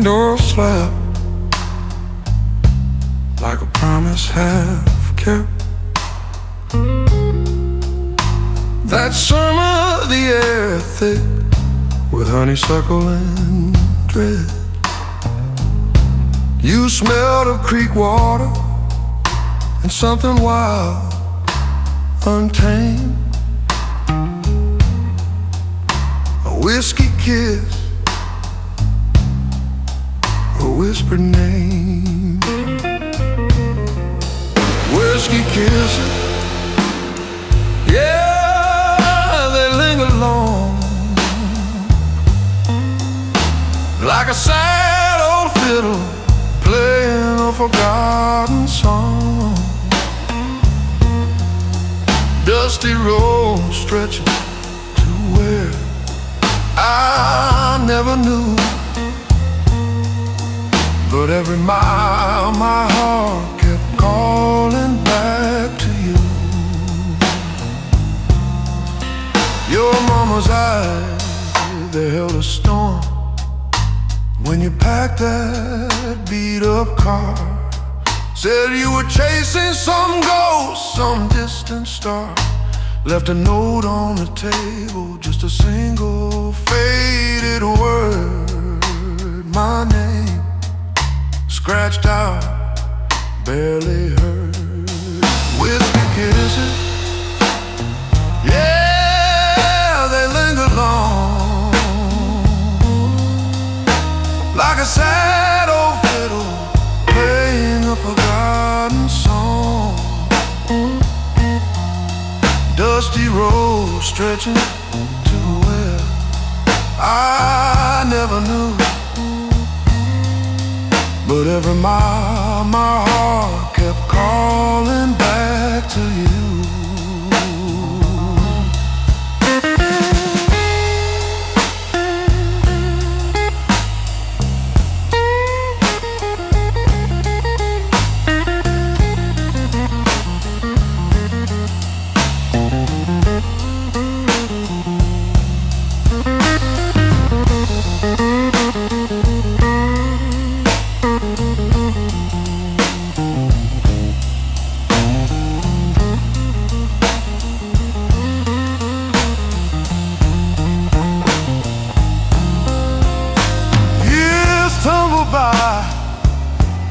door slap, like a promise half kept. That summer, the air thick with honeysuckle and dread. You smelled of creek water and something wild, untamed. A whiskey kiss, a whispered name. Whiskey kisses, yeah, they linger long, like a sad old fiddle playing a forgotten song. Dusty road stretching to where I never knew. But every mile my heart kept calling back to you. Your mama's eyes, they held a storm when you packed that beat-up car. Said you were chasing some ghost, some distant star. Left a note on the table, just a single faded word. My name, scratched out, barely heard. Whiskey kisses, yeah, they linger long, like a sad old fiddle playing a forgotten song. Dusty road stretching to where I never knew. But every mile my heart kept calling back to you.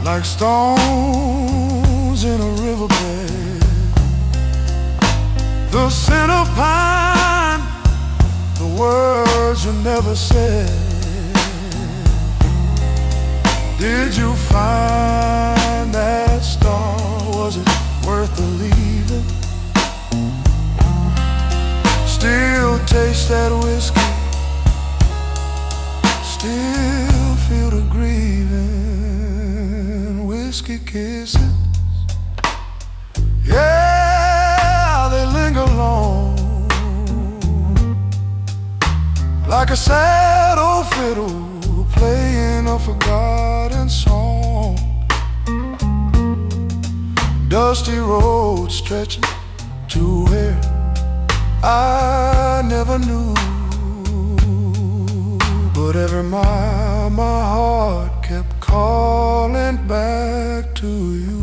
Like stones in a riverbed, the scent of pine, the words you never said. Did you find that star? Was it worth believing? Still taste that whiskey, still feel the grieving. Whiskey kisses, yeah, they linger long, like a sad old fiddle playing a forgotten song. Dusty road stretching to where I never knew. But every mile my heart kept calling back to you.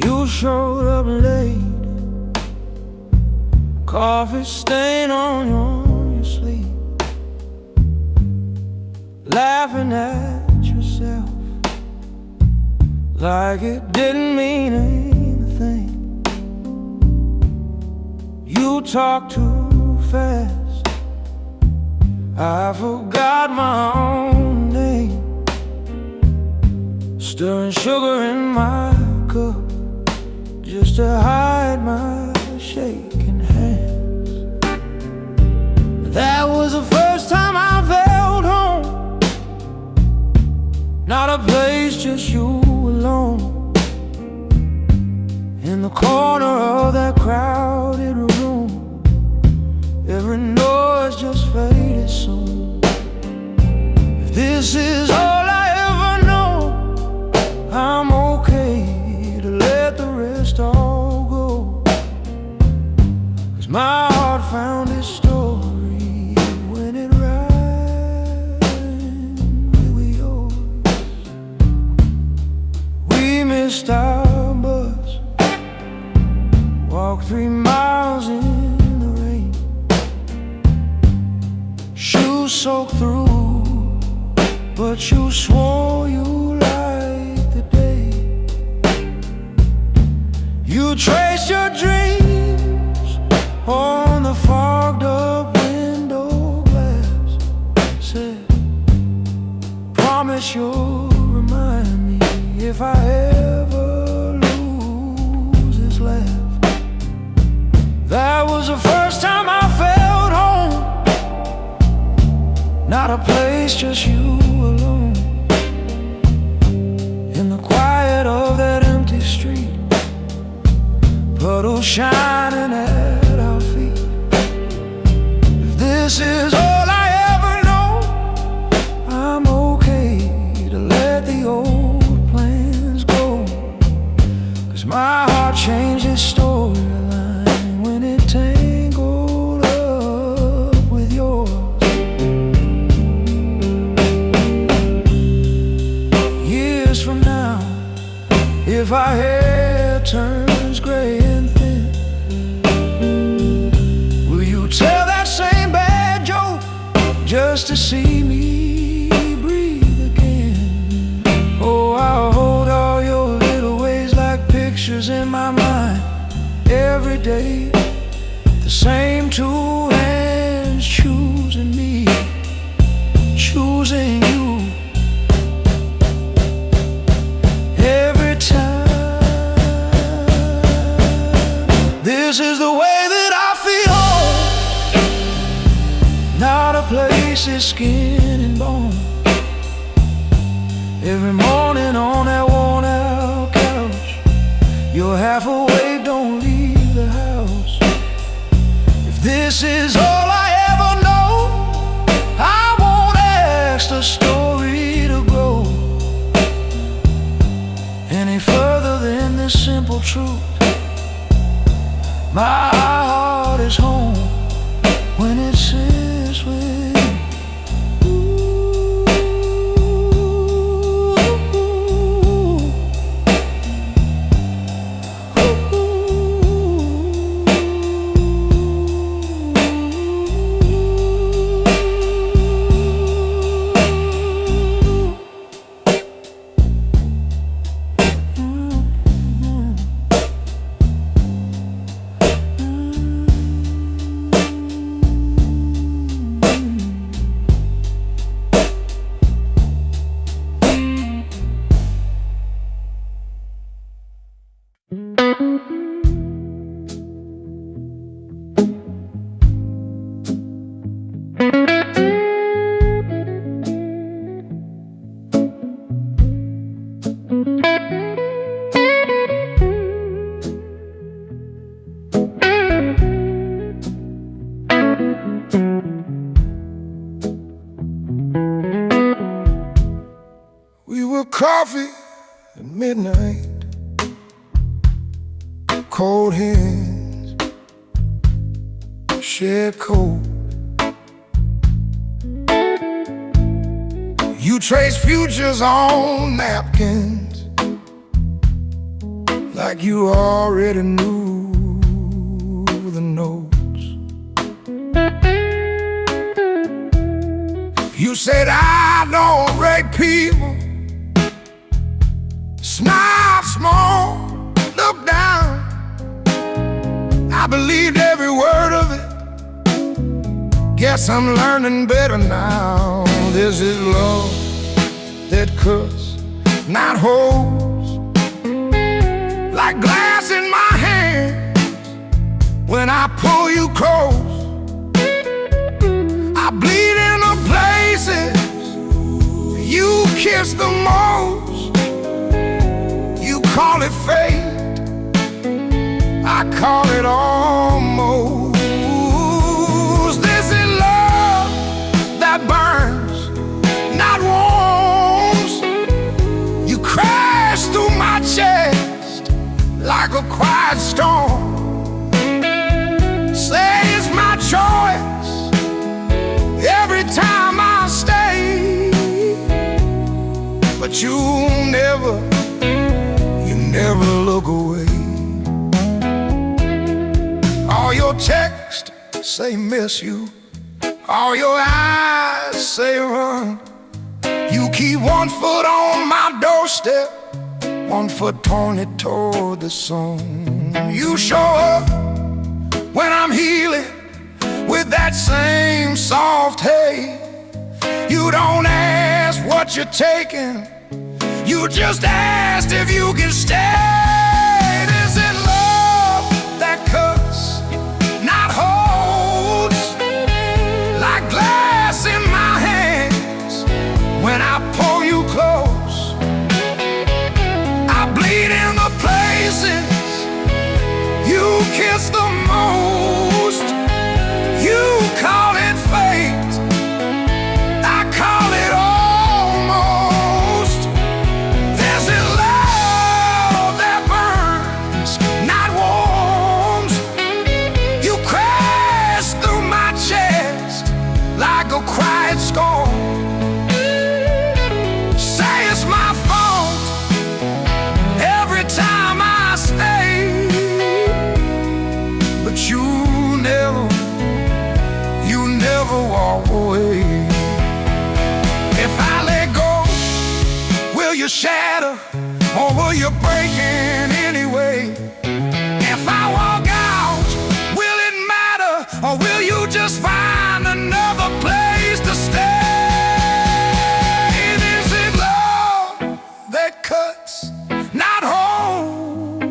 You showed up late, coffee stain on your sleeve, laughing at yourself like it didn't mean anything. You talk too fast, I forgot my own name. stirring sugar in my cup just to hide my shaking hands. That was the first time I felt home, not a place, just you alone. In the corner of that crowded room, every noise just faded soon. If this is all I ever know, I'm okay to let the rest all go. 'Cause my heart found its story when it rhymed with yours. We missed our bus, walked 3 miles in the rain, shoes soaked through, but you swore you liked the day. You traced your dreams on the fogged up window glass, said, promise you'll remind me if I ever lose this laugh. That was the first time I felt home, not a place, just you alone. In the quiet of that empty street, puddles shining at our feet. If this is all I ever know, I'm okay to let the old plans go. 'Cause my heart changed its storyline when it tangled up with yours. Years from now, if our hair turns gray and thin, will you tell that same bad joke just to see me breathe again? Oh, I'll hold all your little ways like pictures in my mind every day. The same 2 hands choosing me, choosing you. Every time, this is the way that I feel. Not a place, it's skin and bone. Every morning on that worn out couch, you're half awake, don't leave the house. If this is all I ever know, I won't ask the story to go any further than this simple truth. My heart is home when it sits with you. We were coffee at midnight, cold hands, shared cold. You trace futures on napkins like you already knew the notes. You said I don't rate people, smile small, look down. I believed every word of it. Guess I'm learning better now. This is love that cuts not holes, like glass in my hand. When I pull you close, I bleed in the places you kiss the most. You call it fate, I call it almost. This is love that burns, not warms. You crash through my chest like a quiet storm. Say it's my choice every time I stay, but you never look away. All your texts say miss you, all your eyes say run. You keep one foot on my doorstep, one foot pointed toward the sun. You show up when I'm healing with that same soft haze. You don't ask what you're taking, you just asked if you can stay. This is love that cuts, not holds, like glass in my hands. When I pull you close, I bleed in the places you kiss the most. You call it fate, I call it almost. This is love that burns, not warms. You crash through my chest like a quiet storm. Say it's my fault every time I stay, but you never walk away. If I let go, will you shatter, or will you break in anyway? If I walk out, will it matter, or will you just find another place to stay? This is love that cuts, not holes,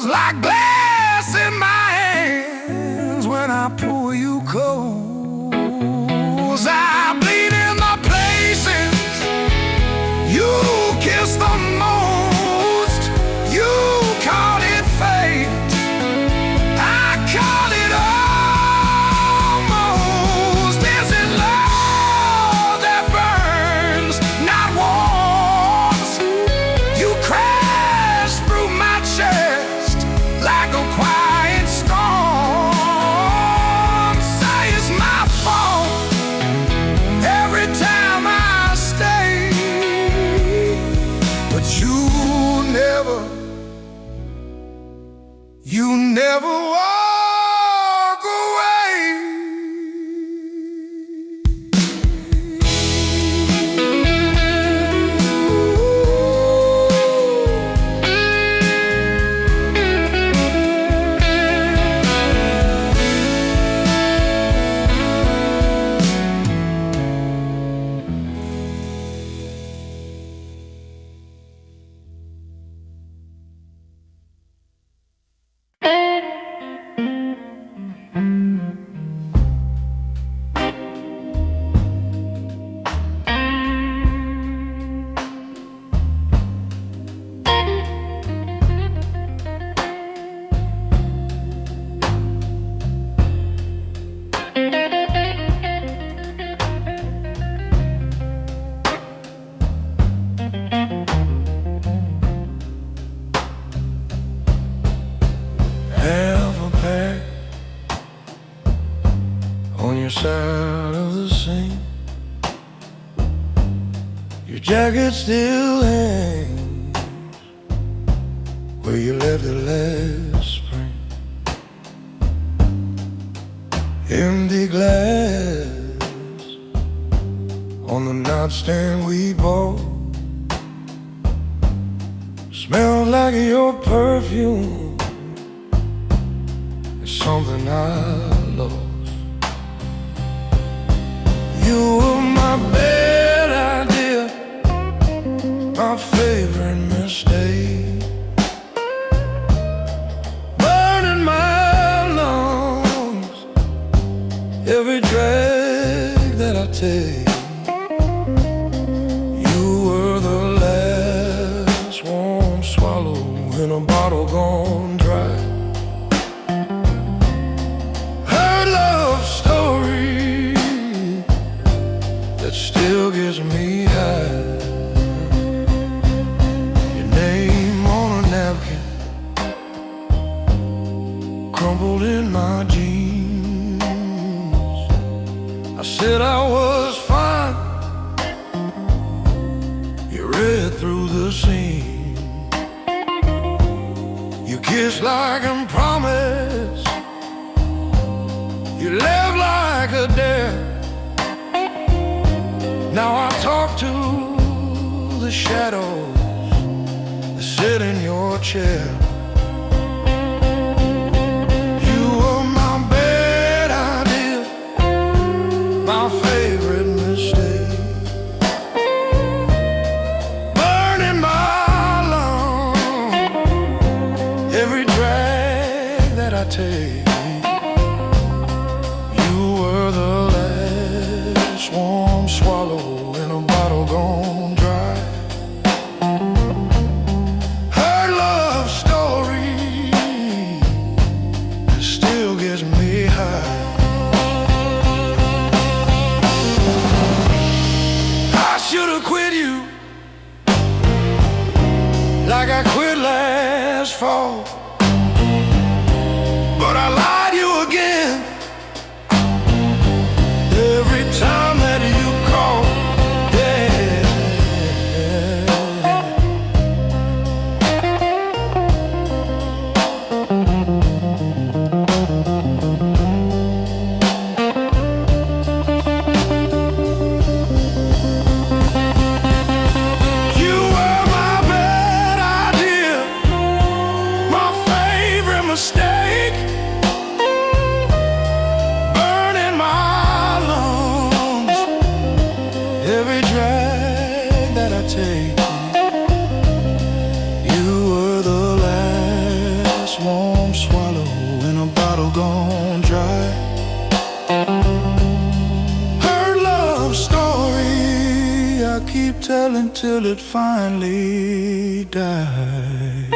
like glass in my hands. When I pull you close, I bleed in the places you kiss the most. You call it fate, I call it almost. This is love that burns, not warms. You crash through my chest like a quiet storm. Say it's my fault every time I stay, but you never walk away. On your side of the scene, your jacket still hangs where you left it last spring. Empty glass on the nightstand we bought, smells like your perfume. It's something I lost. You were my bad idea, my Every drag that I take, you were the last warm swallow in a bottle gone dry. Her love story that still gives me high. Your name on a napkin, crumpled in my jeans. I said I was fine. You read through the seam. You kissed like a promise. You left like a dare. Now I talk to the shadows that sit in your chair. My favorite mistake, burning my lungs. Every drag that I take, you were the last warm swallow in a bottle gone dry. Her love story still gets me high. Should've quit you like I quit last fall, but I lied to you again every time that you call. Mistake, burning my lungs. Every drag that I take, you were the last warm swallow in a bottle gone dry. Her love story I keep telling till it finally dies.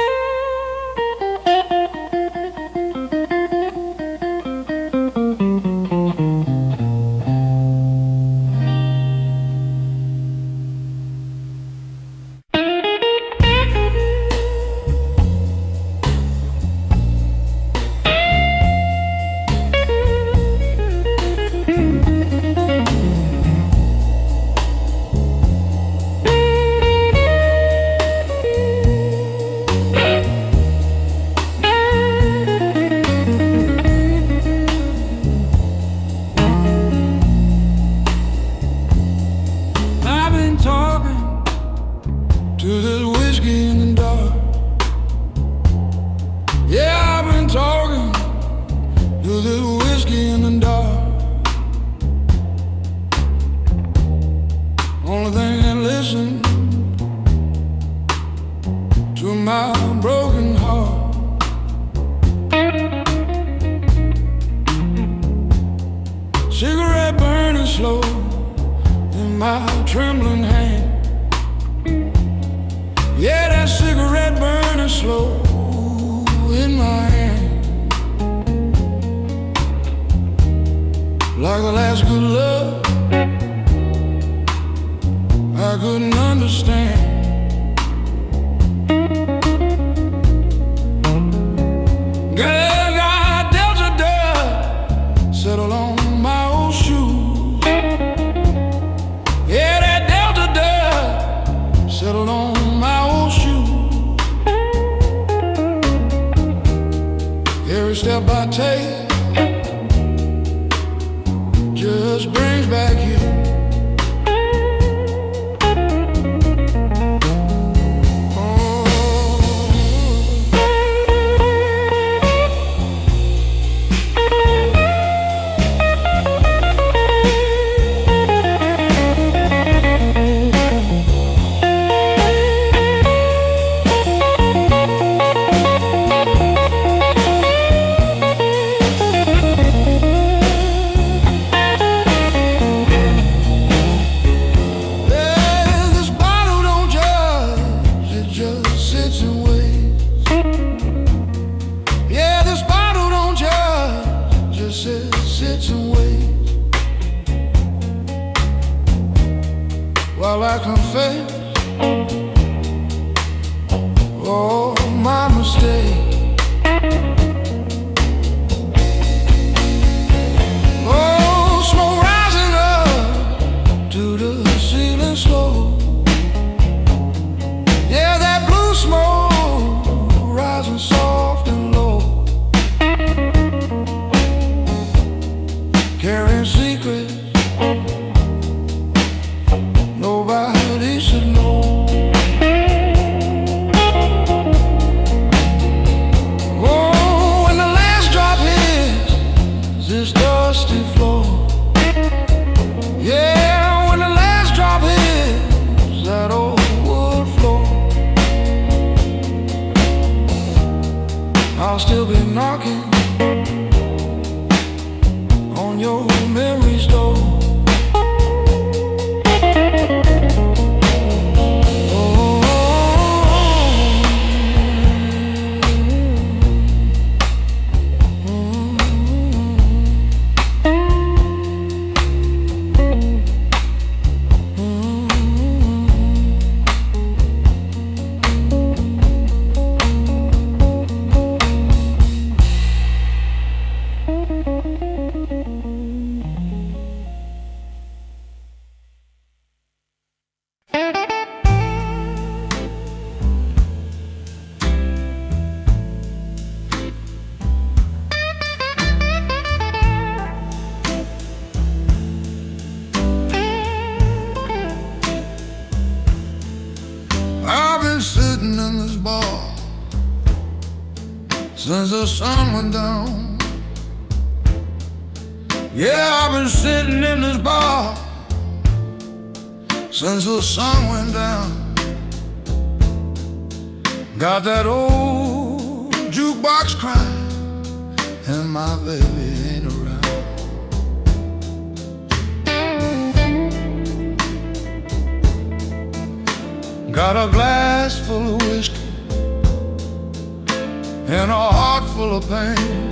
To this whiskey in the dark. Yeah, I've been talking to this whiskey in the dark. Only thing that listen to my broken heart. Cigarette burning slow in my trembling hand. Yeah, that cigarette burning slow in my hand, like the last good love I couldn't understand. Girl, got Delta dust settle on my old shoes. Yeah, that Delta dust settled on my old shoes. Every step I take just brings back you. while I confess all my mistakes. Oh, smoke rising up to the ceiling slow. Yeah, that blue smoke rising soft and low, carrying secrets nobody should know. Oh, when the last drop hits this dusty floor. Yeah, when the last drop hits that old wood floor, I'll still be knocking on your memory's door. I've been sitting in this bar since the sun went down. Yeah, I've been sitting in this bar since the sun went down. Got that old jukebox crying, and my baby ain't around. Got a glass full of whiskey and a heart full of pain.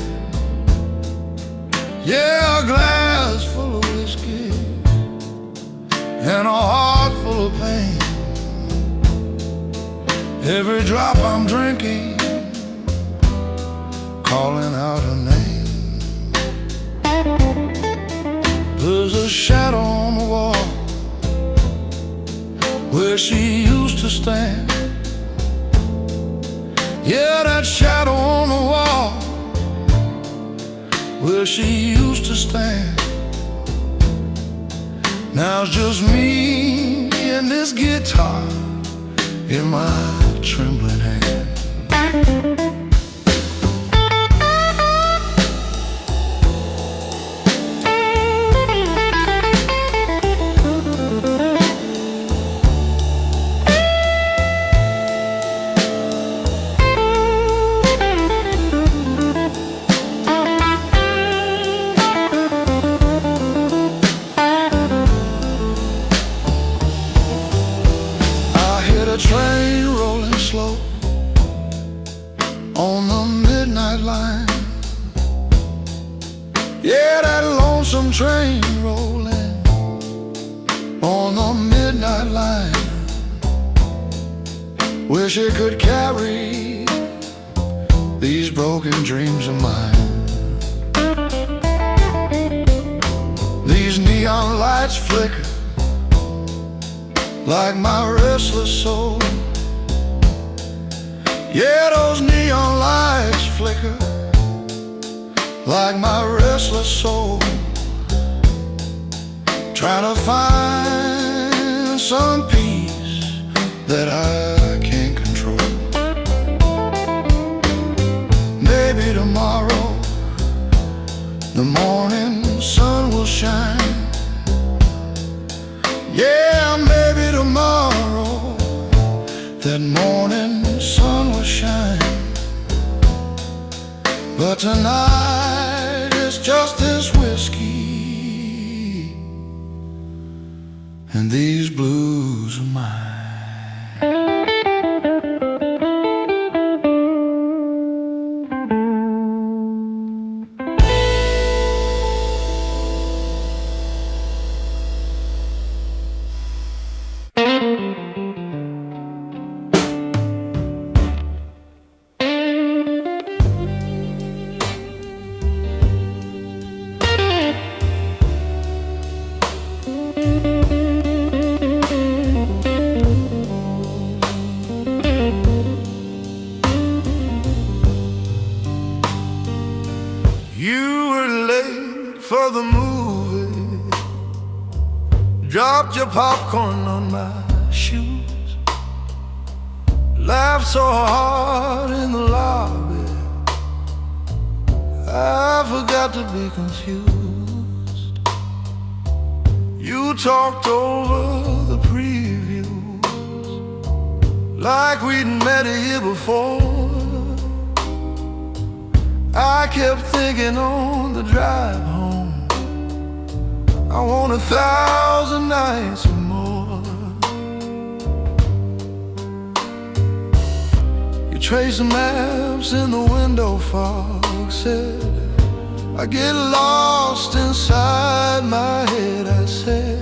Yeah, a glass full of whiskey and a heart full of pain. Every drop I'm drinking, calling out her name. There's a shadow on the wall where she used to stand. Yeah, that shadow on the wall where she used to stand. Now it's just me and this guitar in my trembling hand. A train rolling slow on the midnight line. Yeah, that lonesome train rolling on the midnight line. Wish it could carry these broken dreams of mine. These neon lights flicker like my restless soul. Yeah, those neon lights flicker like my restless soul. Trying to find some peace that I can't control. Maybe tomorrow the morning sun will shine. Yeah, maybe tomorrow that morning sun will shine. But tonight it's just this whiskey and these blues of mine. You were late for the movie, dropped your popcorn on my shoes, laughed so hard in the lobby, I forgot to be confused. You talked over the previews like we'd met a year before. I kept thinking on the drive home, I want 1,000 nights or more. You traced the maps in the window fog, said I get lost inside my head. I said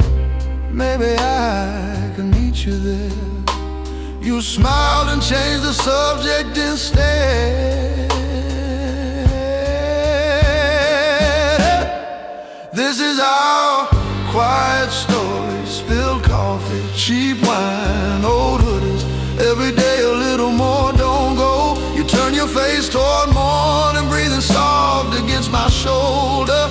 maybe I can meet you there. You smiled and changed the subject instead. This is our quiet story, spilled coffee, cheap wine, old hoodies. Every day a little more, don't go. You turn your face toward morning, breathing soft against my shoulder.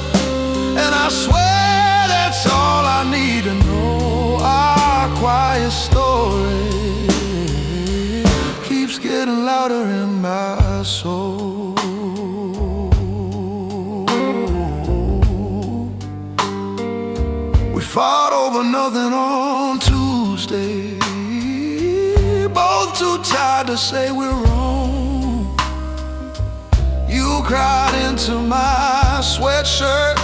And I swear that's all I need to know. Our quiet story keeps getting louder in my soul. Fought over nothing on Tuesday, both too tired to say we're wrong. You cried into my sweatshirt,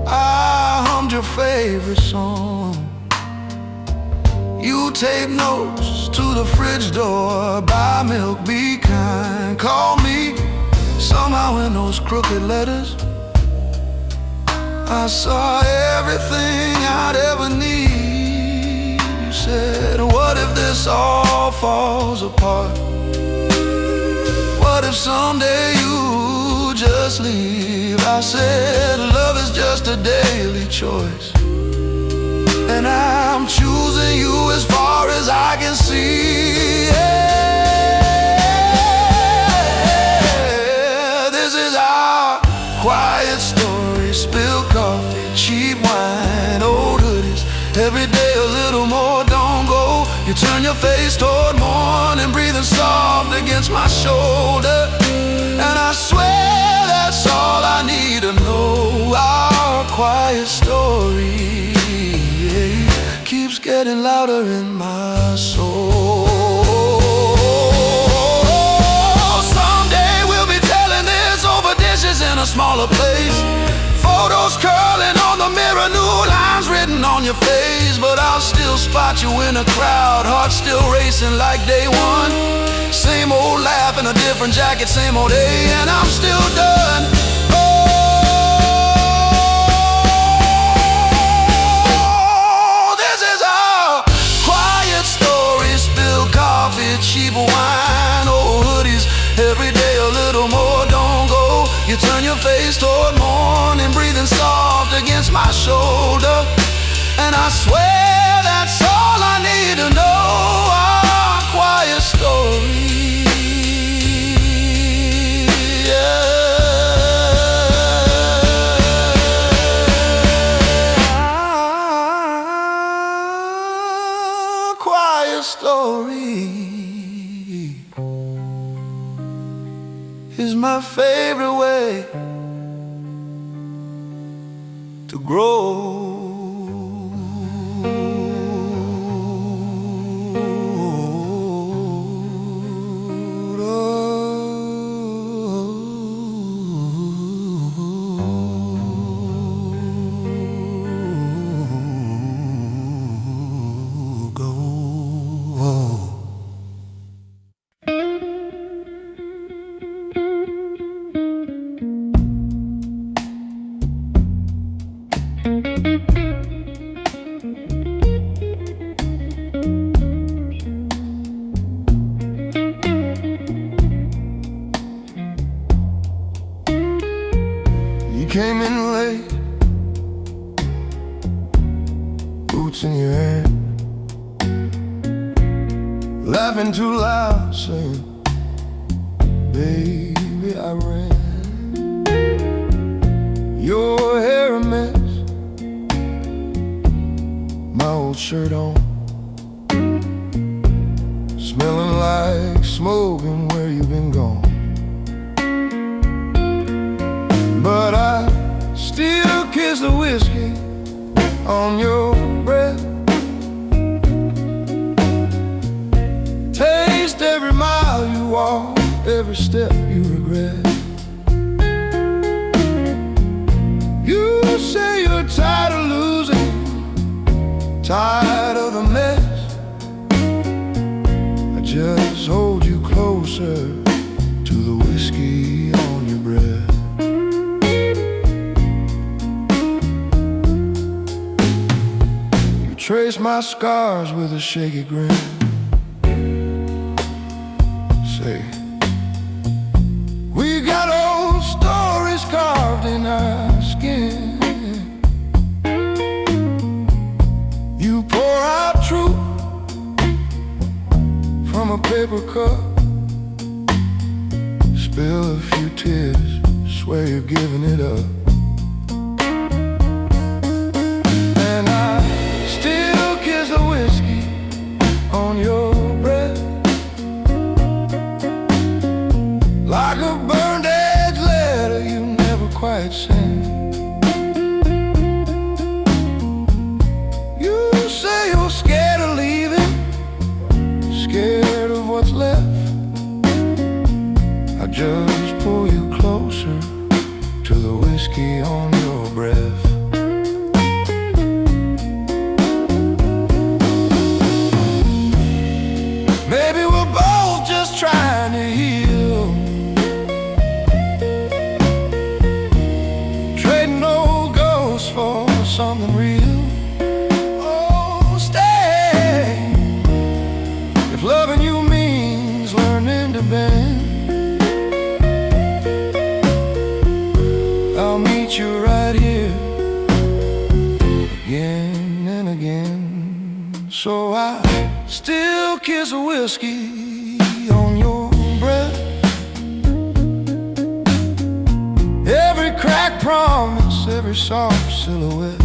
I hummed your favorite song. You tape notes to the fridge door, buy milk, be kind, call me. Somehow in those crooked letters I saw everything I'd ever need. You said, what if this all falls apart? What if someday you just leave? I said, love is just a daily choice, and I'm choosing you as far as I can see. Yeah, this is our quiet story, spilled coffee, cheap wine, old hoodies. Every day a little more, don't go. You turn your face toward morning, breathing soft against my shoulder. And I swear that's all I need to know. Our quiet story keeps getting louder in my soul. Someday we'll be telling this over dishes in a smaller place. Photos curling on the mirror, new lines written on your face. But I'll still spot you in a crowd, heart still racing like day one. Same old laugh in a different jacket, same old day, and I'm still done. Oh, this is our quiet story, spilled coffee, cheap wine, old hoodies. Every day a little more, don't go. You turn your face toward morning, breathing soft against my shoulder. And I swear that's all I need to know. Our quiet story, yeah. Our quiet story is my favorite way to grow. boots in your hand, laughing too loud, saying, baby, I ran your hair a mess, my old shirt on, smelling like smoke and where you been gone. But I still kiss the whiskey on your breath, taste every mile you walk, every step you regret. You say you're tired of losing, tired of the mess. I just hold you closer to the whiskey on your breath. You trace my scars with a shaky grin, say, we got old stories carved in our skin. You pour out truth from a paper cup, spill a few tears, swear you're giving it up. And I still kiss the whiskey on your breath, like a burned edge letter you never quite sent. You say you're scared of leaving, scared of what's left. I just pull you closer to the whiskey on your breath. Maybe we're both just trying to heal, trading old ghosts for something real. Oh, stay if loving you means learning to bend. I'll meet you right here again and again. So I still kiss a whiskey on your breath, every cracked promise, every soft silhouette.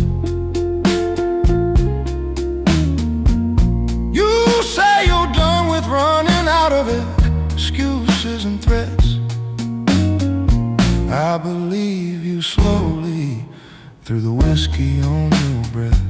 You say you're done with running out of excuses and threats. I believe you slowly through the whiskey on your breath.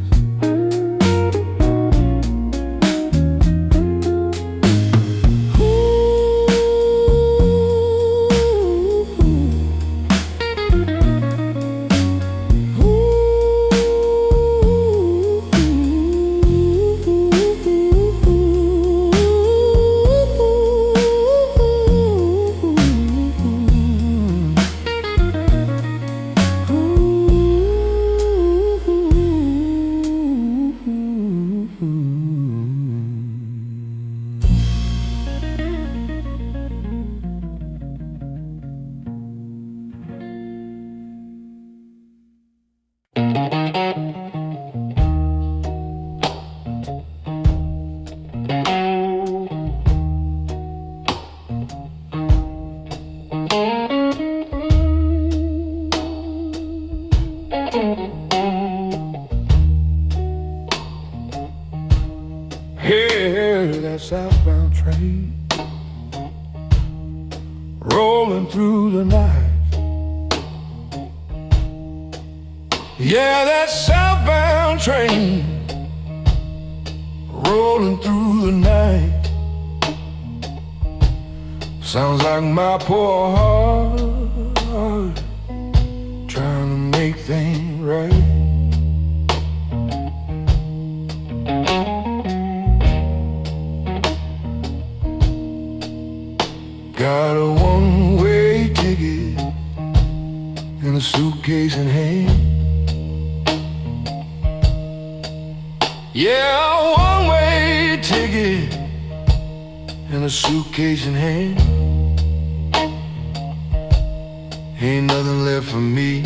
Hear that southbound train rolling through the night. Yeah, that southbound train rolling through the night. Sounds like my poor heart trying to make things right. Got a one-way ticket and a suitcase in hand. Yeah, a one-way ticket and a suitcase in hand. Ain't nothing left for me.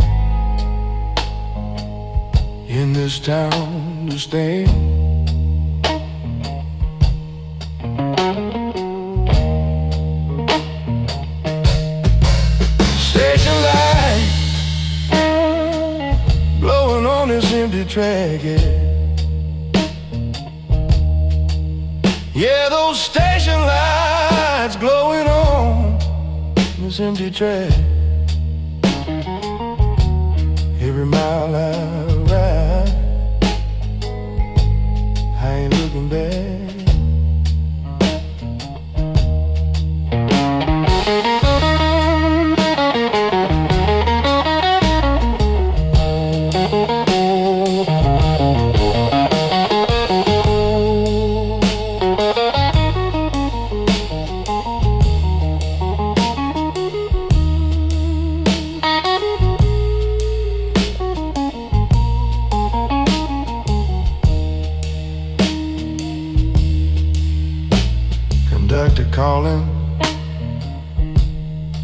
in this town to stay. Station light blowing on this empty track, yeah. Yeah, those station lights glowing on this empty track. Every mile I ride, I ain't looking back. Conductor calling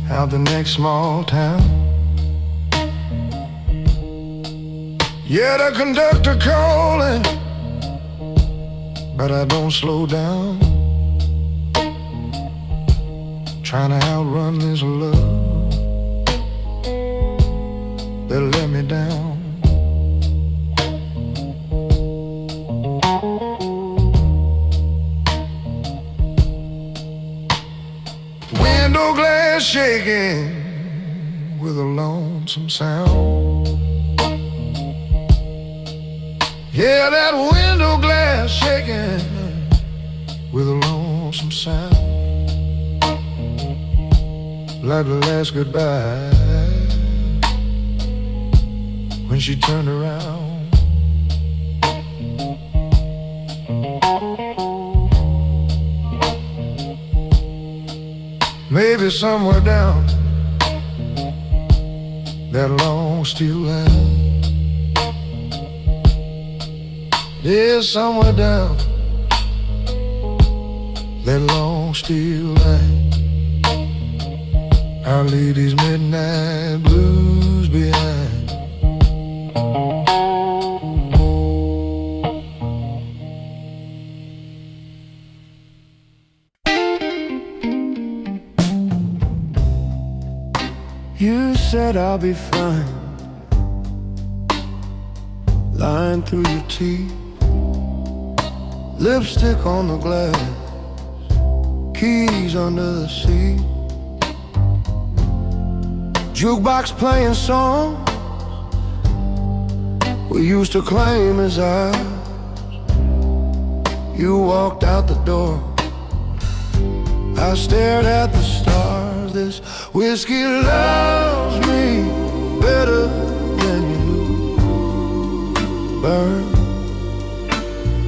out the next small town. Yeah, the conductor calling, but I don't slow down. Trying to outrun this love that let me down. Window glass shaking with a lonesome sound. Yeah, that window glass shaking with a lonesome sound, like the last goodbye when she turned around. Maybe somewhere down that long steel line. Yeah, somewhere down that long steel line, I'll leave these midnight blues behind. You said I'll be fine, lying through your teeth, lipstick on the glass, keys under the seat, jukebox playing songs we used to claim as ours. You walked out the door, I stared at the stars. This whiskey loves me better than you knew, burn,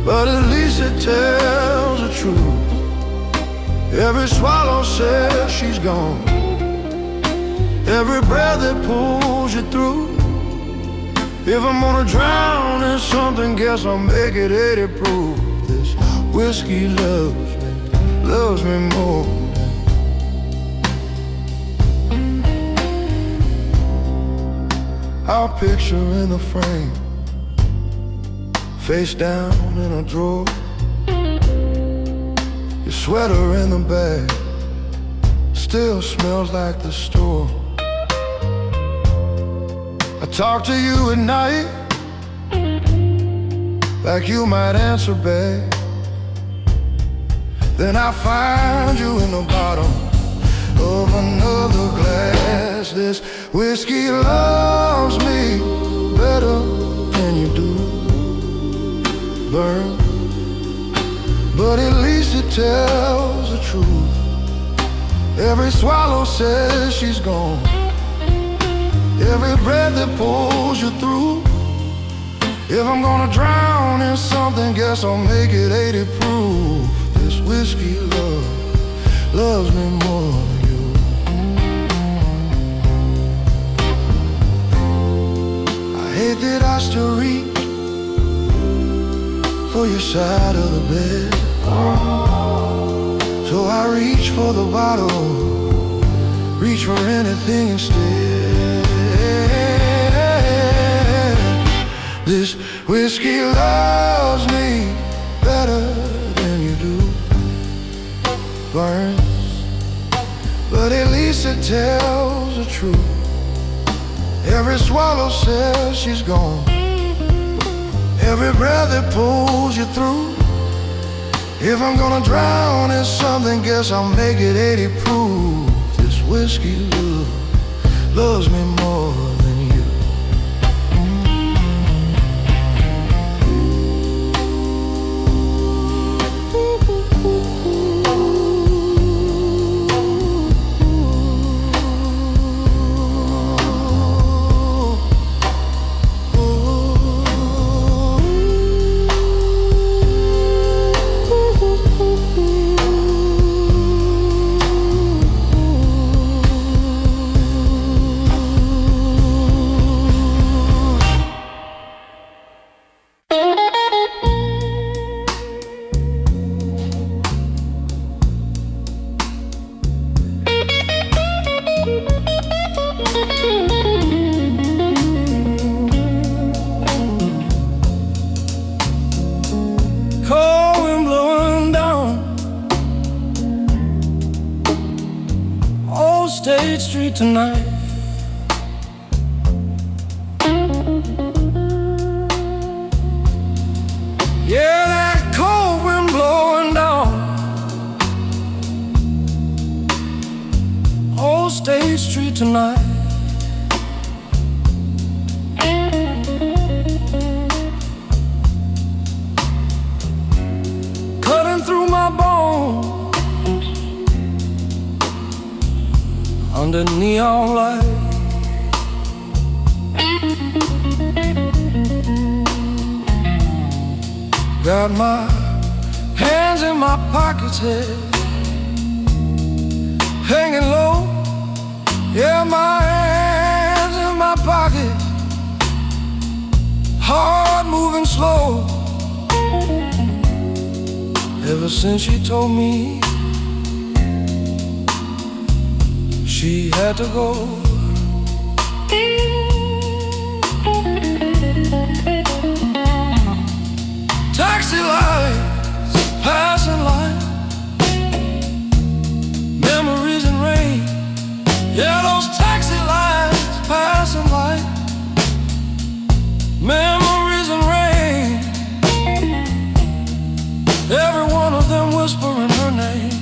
but at least it tells the truth. Every swallow says she's gone, every breath that pulls you through. If I'm gonna drown in something, guess I'll make it 80 proof. This whiskey loves me more. Our picture in the frame, face down in a drawer, your sweater in the bag still smells like the store. I talk to you at night like you might answer back. Then I find you in the bottom of another glass. This whiskey loves me better than you do, burn, but at least it tells the truth. Every swallow says she's gone, every breath that pulls you through. If I'm gonna drown in something, guess I'll make it 80 proof. This whiskey loves me more than you. I hate that I still reach for your side of the bed, so I reach for the bottle, reach for anything instead. This whiskey loves me better than you do. Burns, but at least it tells the truth. Every swallow says she's gone. Every breath that pulls you through. If I'm gonna drown in something, guess I'll make it 80 proof. This whiskey loves me more than you. Cold wind blowing down Old State Street tonight. Yeah, that cold wind blowing down Old State Street tonight. Cutting through my bones under neon light. Got my hands in my pockets here, hanging low. Yeah, my hands in my pockets, heart moving slow. Ever since she told me she had to go, taxi lights passing light, memories and rain. Yeah, those taxi lights passing light, memories and rain. Every one of them whispering her name.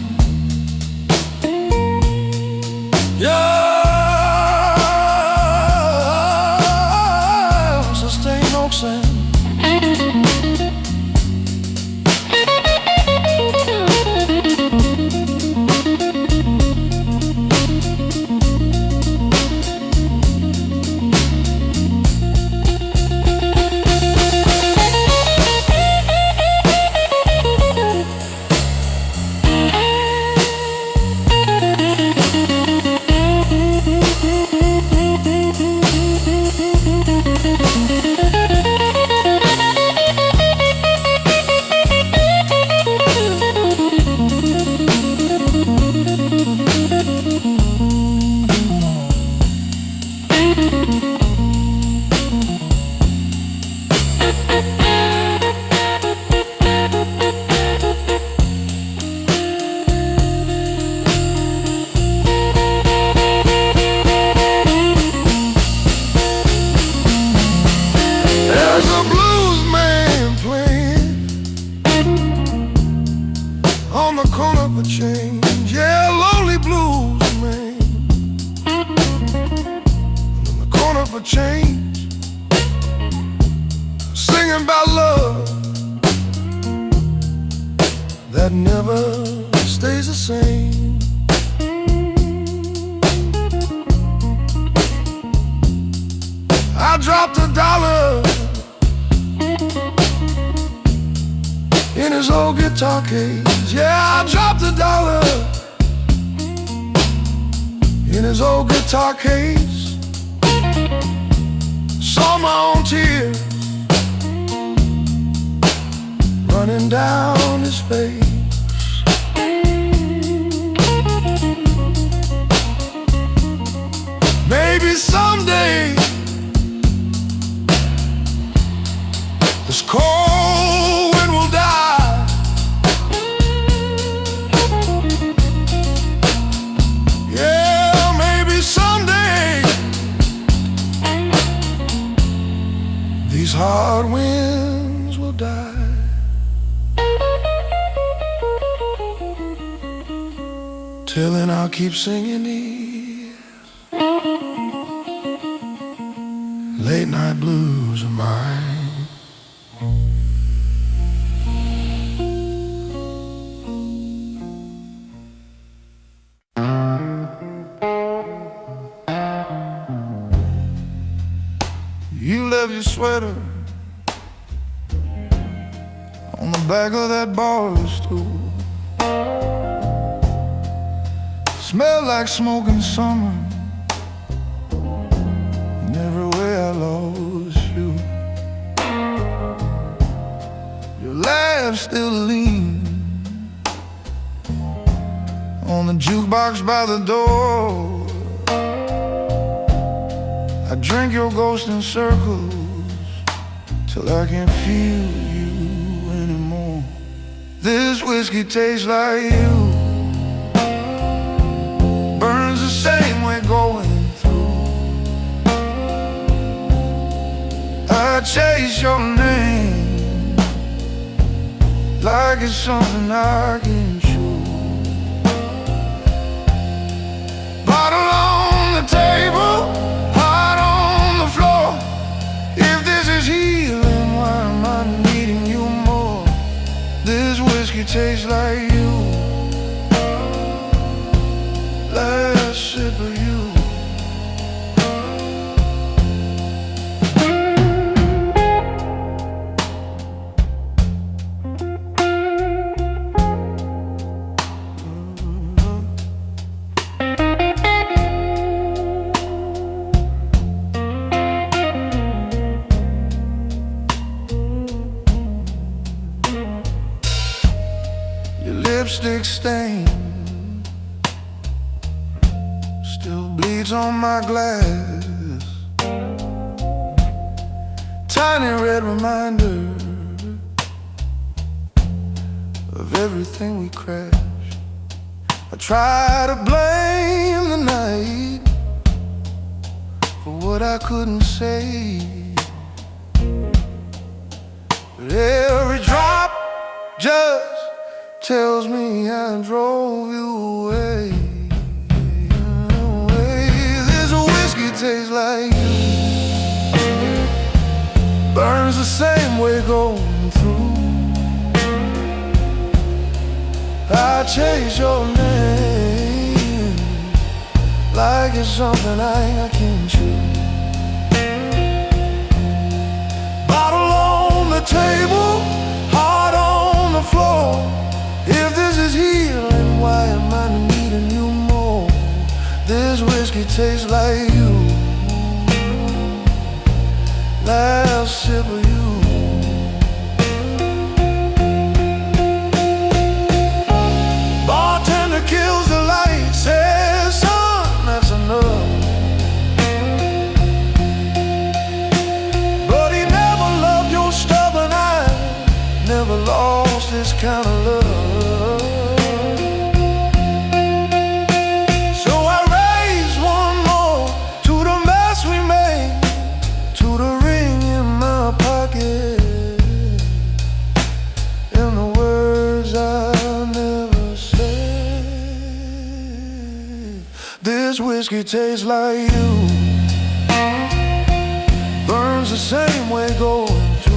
Yeah, sustained oxygen. There's a blues man playing on the corner of a change. Yeah, lonely blues man on the corner of a change, singing about love that never stays the same. I dropped $1 in his old guitar case. Yeah, I dropped $1 in his old guitar case. Saw my own tears running down his face. Maybe someday This cold wind will die. Yeah, maybe someday these hard winds will die. Till then I'll keep singing these late night blues of mine. You left your sweater on the back of that bar stool. Smell like smoking summer, and everywhere I lost you. Your laugh still leans on the jukebox by the door. I drink your ghost in circles till I can't feel you anymore. This whiskey tastes like you, burns the same way going through. I chase your name like it's something I can chew. Bottle on the table, heart on the floor. If this is healing, why am I needing you more? This whiskey tastes like you, last sip of you. Your lipstick stain still bleeds on my glass. Tiny red reminder of everything we crashed. I try to blame the night for what I couldn't say, but every drop just tells me I drove you away. This whiskey tastes like you, burns the same way going through. I chase your name like it's something I can chew. Bottle on the table, heart on the floor. If this is healing, why am I needing you more? This whiskey tastes like you, last sip of you. Bartender kills the light, says, son, that's enough. But he never loved your stubborn eye, never lost this kind of love. So I raise one more to the mess we made, to the ring in my pocket, and the words I never said. This whiskey tastes like you, burns the same way going through.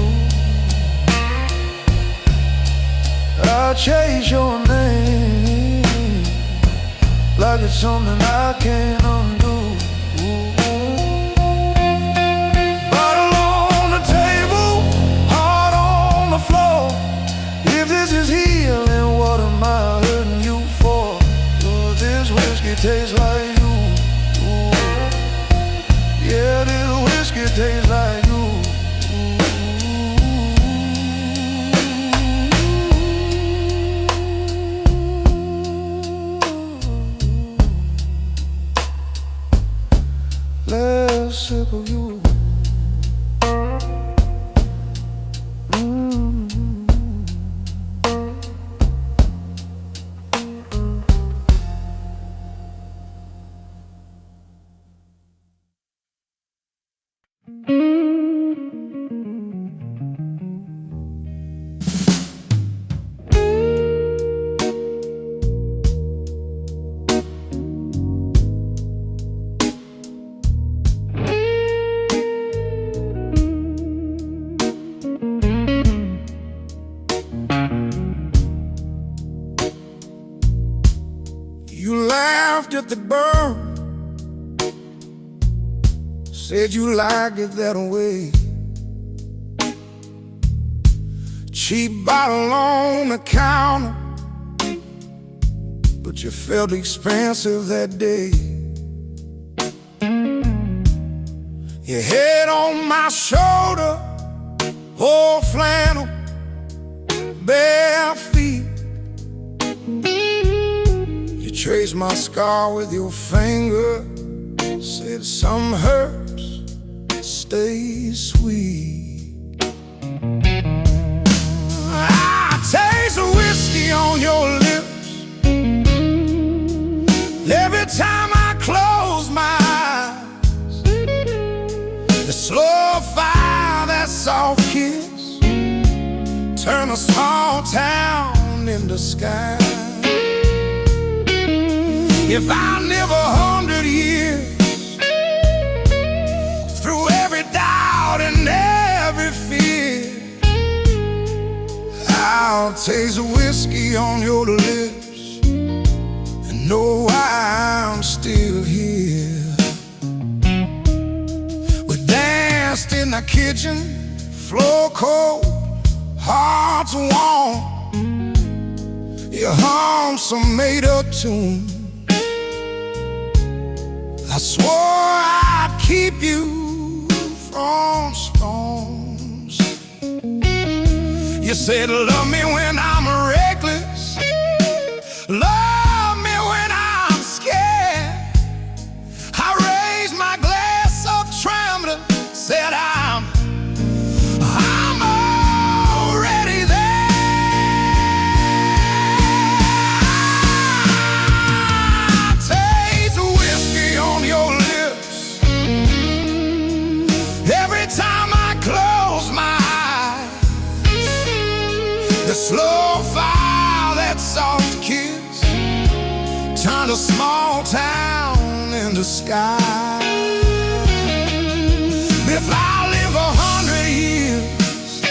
I chase your name like it's something I can't undo. Bottle on the table, heart on the floor. If this is healing, what am I hurting you for? Oh, this whiskey tastes like you. Yeah, this whiskey tastes like you. just to burn. Said you liked it that way. Cheap bottle on the counter, but you felt expensive that day. Your head on my shoulder, old flannel, bare feet. You traced my scar with your finger, said some hurts stay sweet. I taste the whiskey on your lips every time I close my eyes. The slow fire, that soft kiss, turn a small town into sky. If I live 100 years, through every doubt and every fear, I'll taste the whiskey on your lips and know I'm still here. We danced in the kitchen, floor cold, hearts warm. You hummed some made-up tune. I swore I'd keep you from storms. You said love me when I'm reckless, love me when I'm scared. I raised my glass up trembling, said I'm already there. Taste the whiskey on your lips every time I close my eyes. The slow fire, that soft kiss, turned a small town into sky. If I live 100 years,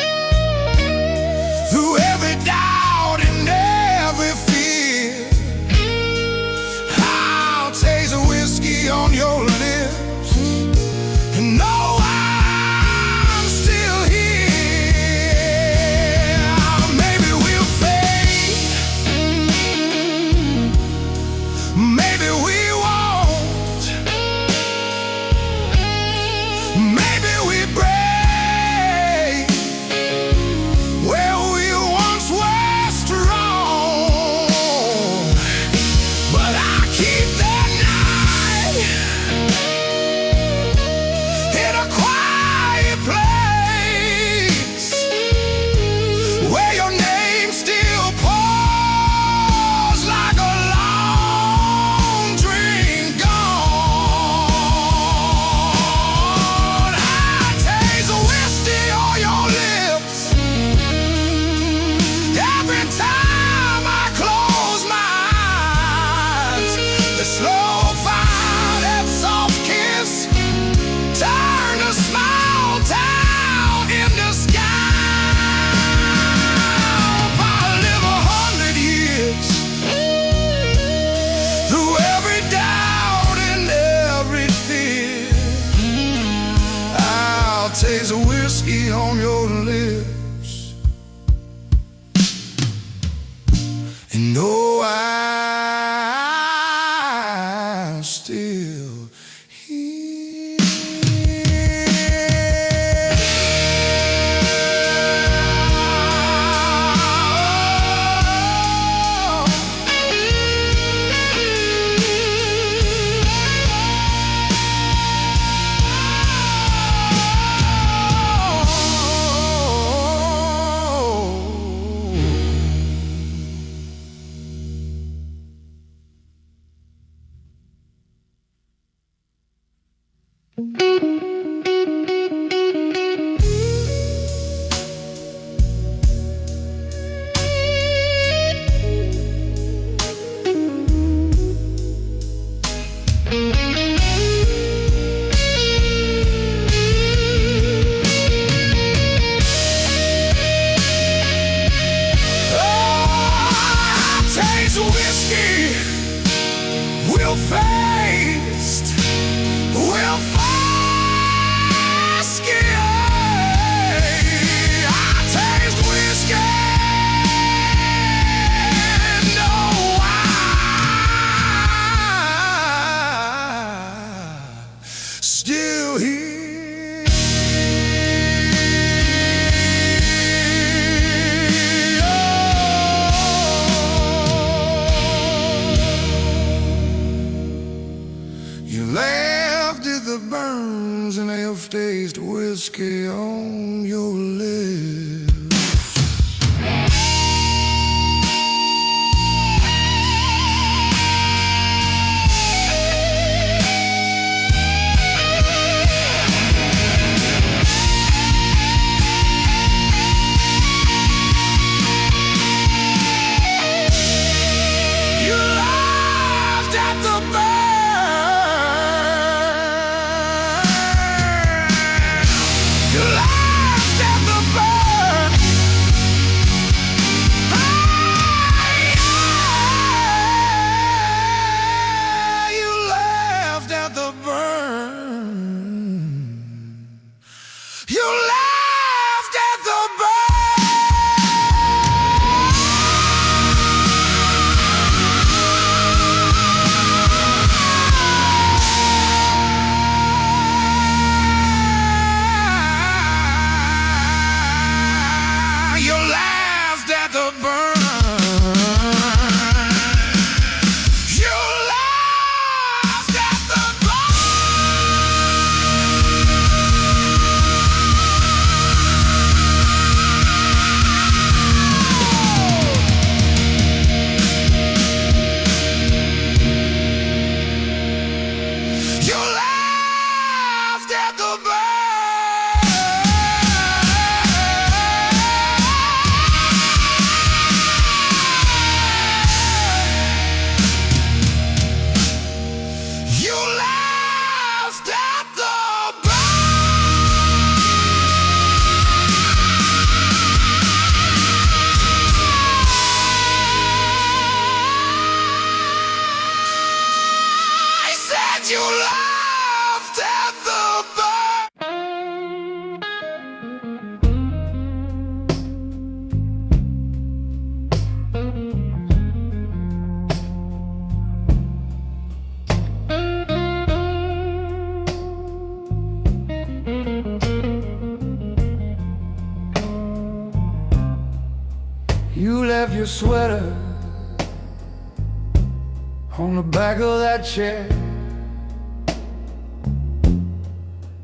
through every doubt and every fear, I'll taste the whiskey on your lips and know I'm still here. Maybe we'll fade, maybe we won't, maybe we break where we once were strong. But I keep that night in a quiet place where your name still pours like a long drink gone. I taste the whiskey on your lips every time I close my eyes. The slow fire, that soft kiss, turn a small town into sky. If I live 100 years, through every doubt and every fear, I'll taste the whiskey on your lips and know I'm still here. Taste whiskey, we'll we'll face, we'll fast I taste whiskey, no, I'm still here. You laughed at the burns and have tasted whiskey on your lips. You laughed at the burns. You laughed at the burn. You laughed at the burn. You laughed at the burn. You left your sweater on the back of that chair.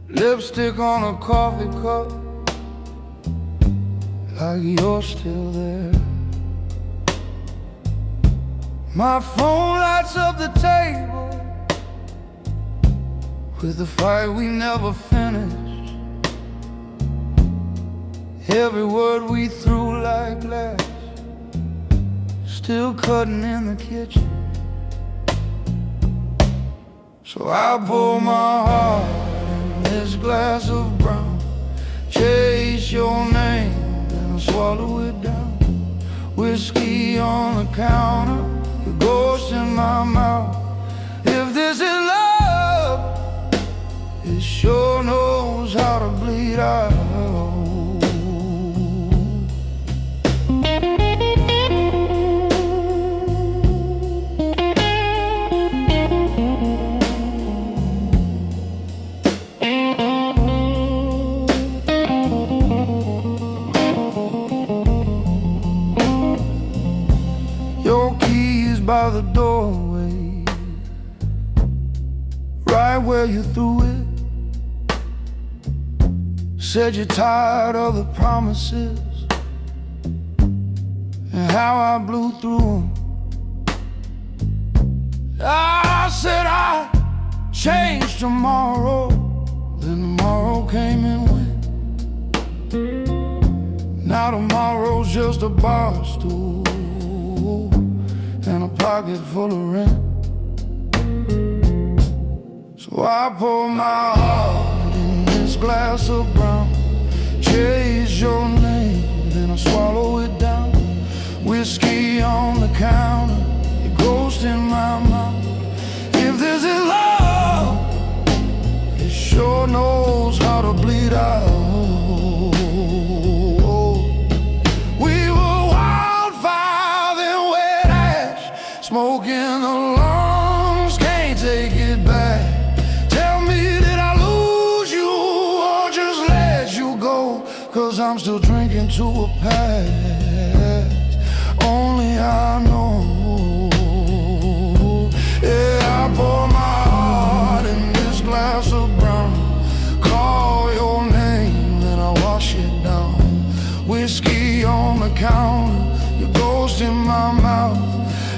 Lipstick on a coffee cup, like you're still there. My phone lights up the table with the fight we never finished. Every word we threw like glass, still cutting in the kitchen. So I pour my heart in this glass of brown, chase your name, then I swallow it down. Whiskey on the counter, your ghost in my mouth. If this is love, it sure knows how to bleed out. Your key is by the doorway, right where you threw it. Said you're tired of the promises and how I blew through them. I said I'd change tomorrow, then tomorrow came and went. Now tomorrow's just a bar stool and a pocket full of rent. So I pour my heart in this glass of brown, chase your name, then I swallow it down. Whiskey on the counter, your ghost in my mouth. to a past only I know. Yeah, I pour my heart in this glass of brown, call your name, then I wash it down. Whiskey on the counter, your ghost in my mouth.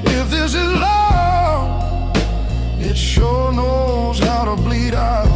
If this is love, it sure knows how to bleed out.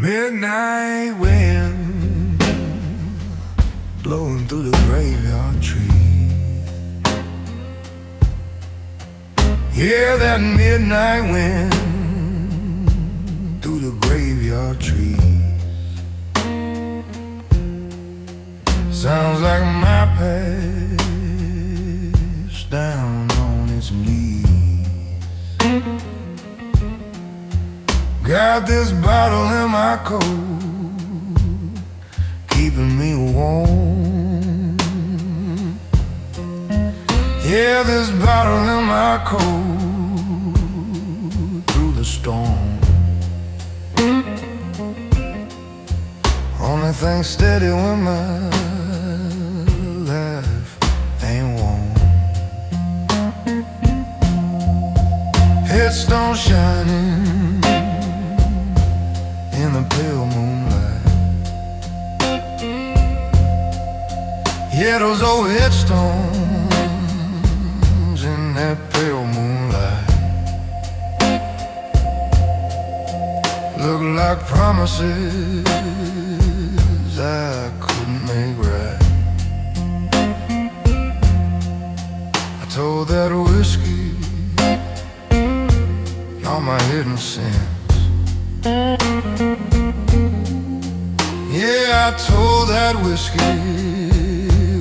Midnight wind blowing through the graveyard tree. Yeah, that midnight wind through the graveyard trees. Sounds like my past down on its knees. Got this bottle in my coat, keeping me warm. Yeah, this bottle in my coat through the storm. Only thing steady when my life ain't warm. Headstone shining in the pale moonlight. Yeah, those old headstones in that pale moonlight look like promises I couldn't make right. I told that whiskey, you're my hidden sins. Yeah, I told that whiskey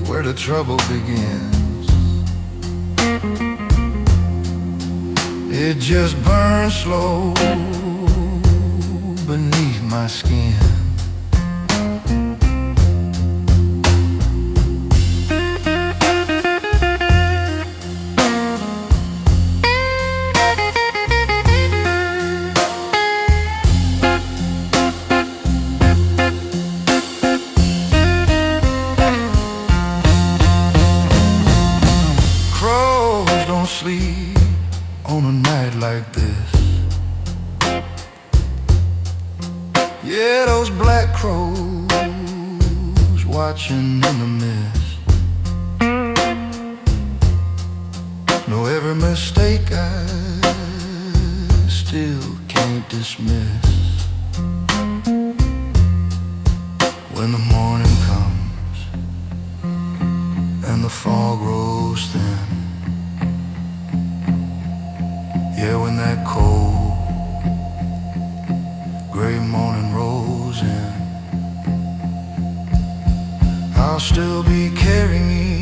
where the trouble begins. It just burns slow beneath my skin. Sleep on a night like this. Yeah, those black crows watching in the mist know every mistake I still can't dismiss. When the morning comes and the fog grows thin, yeah, when that cold, gray morning rolls in, I'll still be carrying you